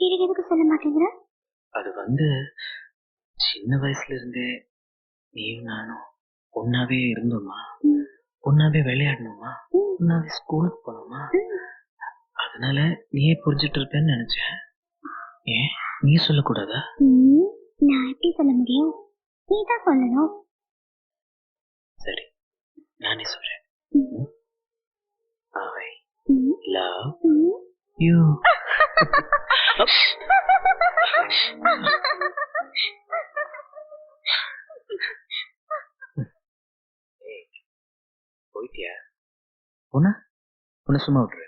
எனக்கு எதுக்கு சொல்ல மாட்டேங்கிற? அது சின்ன வயசுல இருந்தே நீயும் நானும் ஒன்னாவே இருந்தோமா, ஒன்னாவே விளையாடணுமா, ஒன்னாவே ஸ்கூலுக்கு போனோமா, அதனால நீயே புரிஞ்சிட்டு இருப்பேன்னு நினைச்சேன். ஏன் நீ சொல்லக்கூடாதா? நான் எப்படி சொல்ல முடியும்? நீ தான் சொல்லணும். சரி, நானே சொல்றேன். I love you. போயிட்டியா? உன்ன சும்மா விட்டுரு.